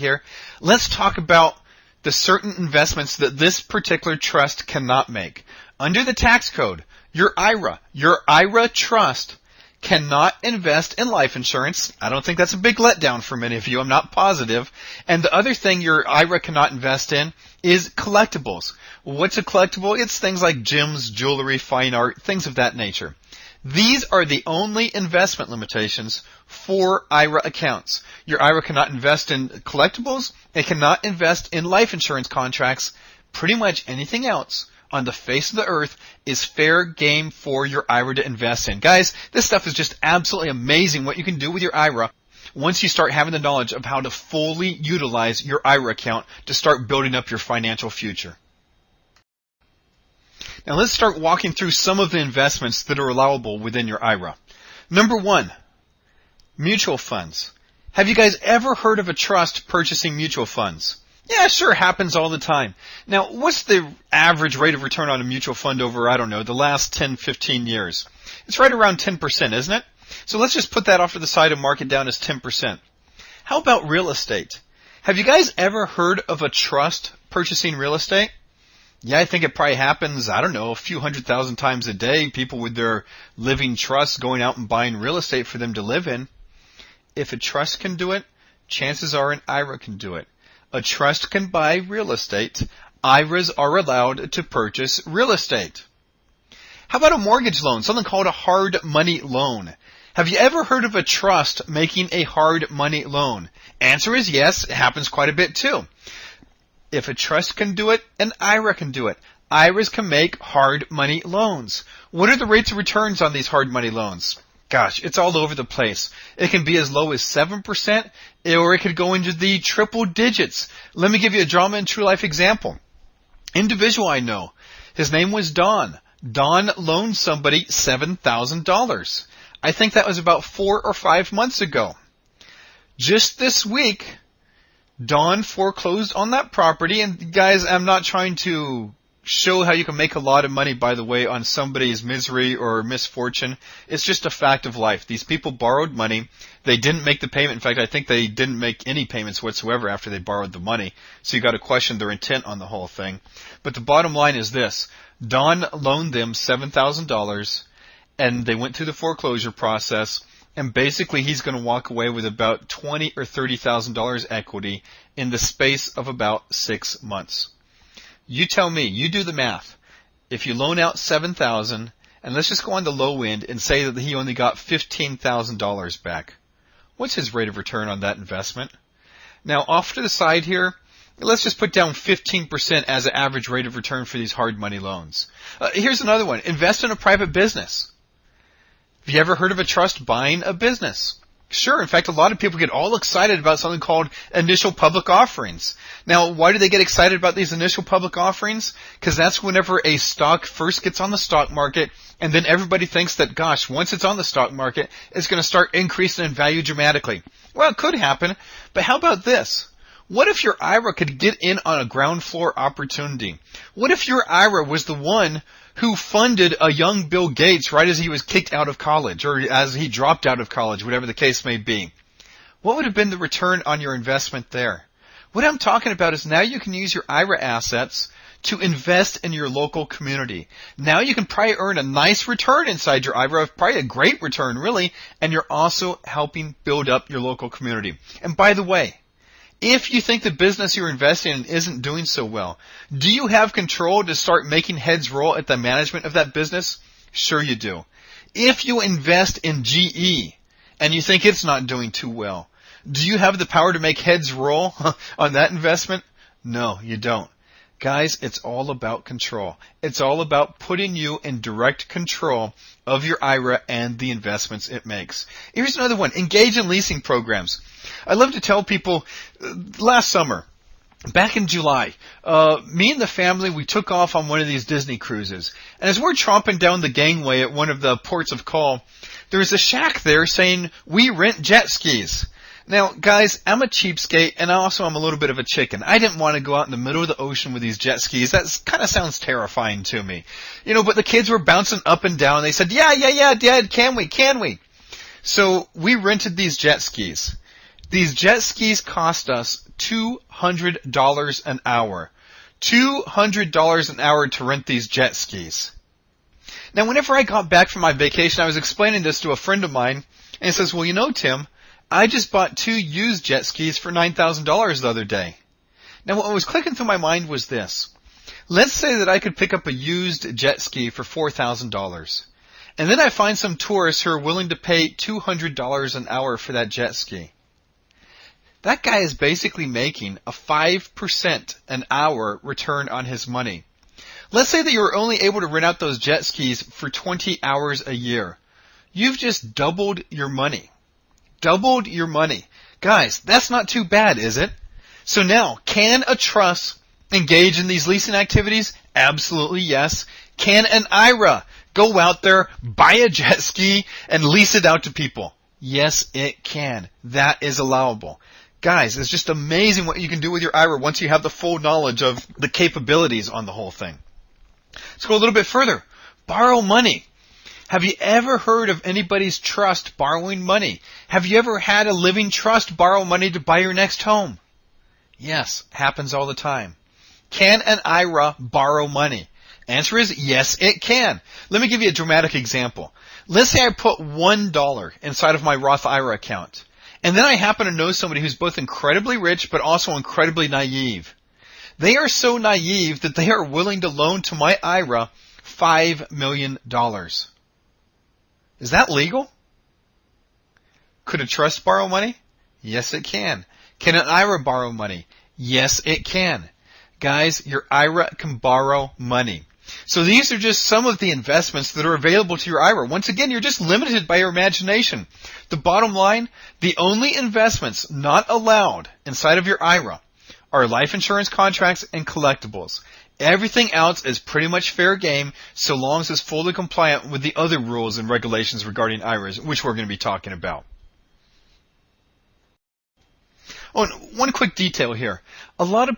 here. Let's talk about the certain investments that this particular trust cannot make. Under the tax code, your IRA trust cannot invest in life insurance. I don't think that's a big letdown for many of you. I'm not positive. And the other thing your IRA cannot invest in is collectibles. What's a collectible? It's things like gems, jewelry, fine art, things of that nature. These are the only investment limitations for IRA accounts. Your IRA cannot invest in collectibles. It cannot invest in life insurance contracts. Pretty much anything else on the face of the earth is fair game for your IRA to invest in. Guys, this stuff is just absolutely amazing what you can do with your IRA once you start having the knowledge of how to fully utilize your IRA account to start building up your financial future. Now let's start walking through some of the investments that are allowable within your IRA. Number 1, mutual funds. Have you guys ever heard of a trust purchasing mutual funds? Yeah, sure, happens all the time. Now, what's the average rate of return on a mutual fund over, I don't know, the last 10, 15 years? It's right around 10%, isn't it? So let's just put that off to the side and mark it down as 10%. How about real estate? Have you guys ever heard of a trust purchasing real estate? Yeah, I think it probably happens, I don't know, a few 100,000 times a day. People with their living trusts going out and buying real estate for them to live in. If a trust can do it, chances are an IRA can do it. A trust can buy real estate. IRAs are allowed to purchase real estate. How about a mortgage loan, something called a hard money loan? Have you ever heard of a trust making a hard money loan? Answer is yes, it happens quite a bit too. If a trust can do it, an IRA can do it. IRAs can make hard money loans. What are the rates of returns on these hard money loans? Gosh, it's all over the place. It can be as low as 7%, or it could go into the triple digits. Let me give you a drama and true life example. Individual I know, his name was Don. Don loaned somebody $7,000. I think that was about 4 or 5 months ago. Just this week, Don foreclosed on that property, and guys, I'm not trying to show how you can make a lot of money, by the way, on somebody's misery or misfortune. It's just a fact of life. These people borrowed money. They didn't make the payment. In fact, I think they didn't make any payments whatsoever after they borrowed the money. So you got to question their intent on the whole thing. But the bottom line is this. Don loaned them $7,000, and they went through the foreclosure process. And basically, he's going to walk away with about $20,000 or $30,000 equity in the space of about 6 months. You tell me, you do the math. If you loan out $7,000, and let's just go on the low end and say that he only got $15,000 back. What's his rate of return on that investment? Now, off to the side here, let's just put down 15% as an average rate of return for these hard money loans. Here's another one. Invest in a private business. Have you ever heard of a trust buying a business? Sure. In fact, a lot of people get all excited about something called initial public offerings. Now, why do they get excited about these initial public offerings? Because that's whenever a stock first gets on the stock market, and then everybody thinks that, gosh, once it's on the stock market, it's going to start increasing in value dramatically. Well, it could happen, but how about this? What if your IRA could get in on a ground floor opportunity? What if your IRA was the one who funded a young Bill Gates right as he was kicked out of college, or as he dropped out of college, whatever the case may be? What would have been the return on your investment there? What I'm talking about is now you can use your IRA assets to invest in your local community. Now you can probably earn a nice return inside your IRA, probably a great return really, and you're also helping build up your local community. And by the way, if you think the business you're investing in isn't doing so well, do you have control to start making heads roll at the management of that business? Sure you do. If you invest in GE and you think it's not doing too well, do you have the power to make heads roll on that investment? No, you don't. Guys, it's all about control. It's all about putting you in direct control of your IRA and the investments it makes. Here's another one. Engage in leasing programs. I love to tell people, last summer, back in July, me and the family, we took off on one of these Disney cruises. And as we're tromping down the gangway at one of the ports of call, there's a shack there saying, "We rent jet skis." Now, guys, I'm a cheapskate, and also I'm a little bit of a chicken. I didn't want to go out in the middle of the ocean with these jet skis. That kind of sounds terrifying to me. But the kids were bouncing up and down. They said, yeah, Dad, can we? So we rented these jet skis. These jet skis cost us $200 an hour. $200 an hour to rent these jet skis. Now, whenever I got back from my vacation, I was explaining this to a friend of mine, and he says, well, you know, Tim, I just bought 2 used jet skis for $9,000 the other day. Now, what was clicking through my mind was this. Let's say that I could pick up a used jet ski for $4,000. And then I find some tourists who are willing to pay $200 an hour for that jet ski. That guy is basically making a 5% an hour return on his money. Let's say that you were only able to rent out those jet skis for 20 hours a year. You've just doubled your money. Doubled your money. Guys, that's not too bad, is it? So now, can a trust engage in these leasing activities? Absolutely yes. Can an IRA go out there, buy a jet ski, and lease it out to people? Yes, it can. That is allowable. Guys, it's just amazing what you can do with your IRA once you have the full knowledge of the capabilities on the whole thing. Let's go a little bit further. Borrow money. Have you ever heard of anybody's trust borrowing money? Have you ever had a living trust borrow money to buy your next home? Yes, happens all the time. Can an IRA borrow money? Answer is yes, it can. Let me give you a dramatic example. Let's say I put $1 inside of my Roth IRA account. And then I happen to know somebody who's both incredibly rich but also incredibly naive. They are so naive that they are willing to loan to my IRA $5 million. Is that legal? Could a trust borrow money? Yes, it can. Can an IRA borrow money? Yes, it can. Guys, your IRA can borrow money. So these are just some of the investments that are available to your IRA. Once again, you're just limited by your imagination. The bottom line, the only investments not allowed inside of your IRA are life insurance contracts and collectibles. Everything else is pretty much fair game so long as it's fully compliant with the other rules and regulations regarding IRAs, which we're going to be talking about. Oh, and one quick detail here. A lot of